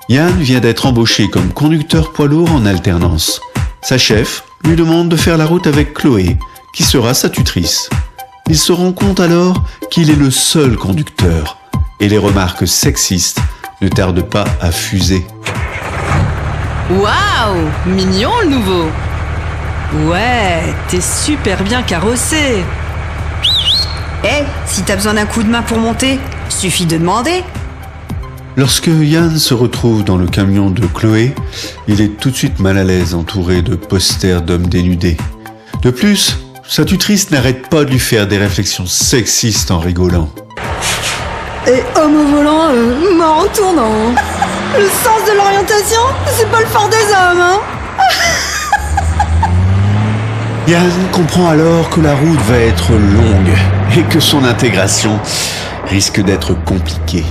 Yann vient d'être embauché comme conducteur poids lourd en alternance. Sa chef lui demande de faire la route avec Chloé, qui sera sa tutrice. Il se rend compte alors qu'il est le seul conducteur et les remarques sexistes ne tardent pas à fuser. Waouh, mignon le nouveau. Ouais, t'es super bien carrossé. Si t'as besoin d'un coup de main pour monter, suffit de demander. Lorsque Yann se retrouve dans le camion de Chloé, il est tout de suite mal à l'aise entouré de posters d'hommes dénudés. De plus, sa tutrice n'arrête pas de lui faire des réflexions sexistes en rigolant. Et homme au volant, mort en tournant. Le sens de l'orientation, c'est pas le fort des hommes, hein. Yann comprend alors que la route va être longue et que son intégration risque d'être compliquée.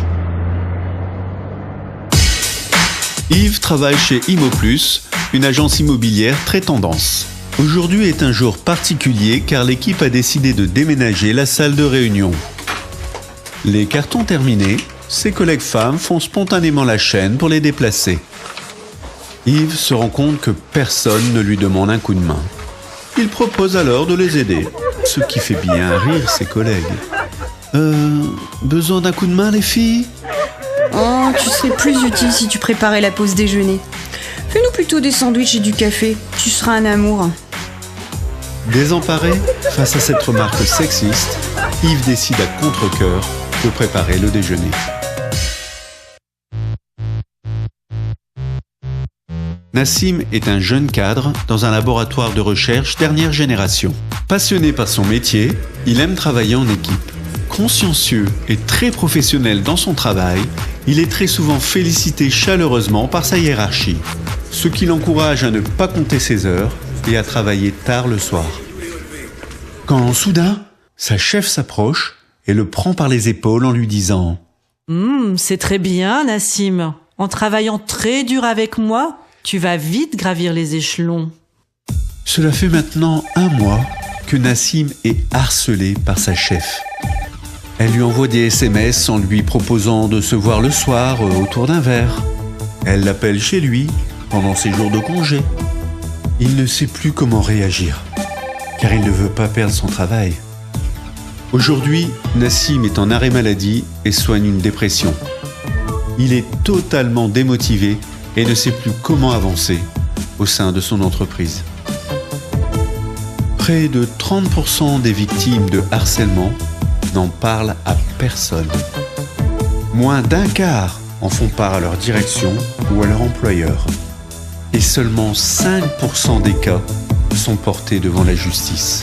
Yves travaille chez ImoPlus, une agence immobilière très tendance. Aujourd'hui est un jour particulier car l'équipe a décidé de déménager la salle de réunion. Les cartons terminés, ses collègues femmes font spontanément la chaîne pour les déplacer. Yves se rend compte que personne ne lui demande un coup de main. Il propose alors de les aider, ce qui fait bien rire ses collègues. Besoin d'un coup de main les filles ? Oh, tu serais plus utile si tu préparais la pause déjeuner. Fais-nous plutôt des sandwichs et du café, tu seras un amour. Désemparé face à cette remarque sexiste, Yves décide à contre-cœur de préparer le déjeuner. Nassim est un jeune cadre dans un laboratoire de recherche dernière génération. Passionné par son métier, il aime travailler en équipe. Consciencieux et très professionnel dans son travail, il est très souvent félicité chaleureusement par sa hiérarchie, ce qui l'encourage à ne pas compter ses heures et à travailler tard le soir. Quand soudain, sa chef s'approche et le prend par les épaules en lui disant « C'est très bien, Nassim. En travaillant très dur avec moi, tu vas vite gravir les échelons. » Cela fait maintenant 1 mois que Nassim est harcelé par sa chef. Elle lui envoie des SMS en lui proposant de se voir le soir autour d'un verre. Elle l'appelle chez lui pendant ses jours de congé. Il ne sait plus comment réagir, car il ne veut pas perdre son travail. Aujourd'hui, Nassim est en arrêt maladie et soigne une dépression. Il est totalement démotivé et ne sait plus comment avancer au sein de son entreprise. Près de 30% des victimes de harcèlement n'en parlent à personne. Moins d'un quart en font part à leur direction ou à leur employeur. Et seulement 5% des cas sont portés devant la justice.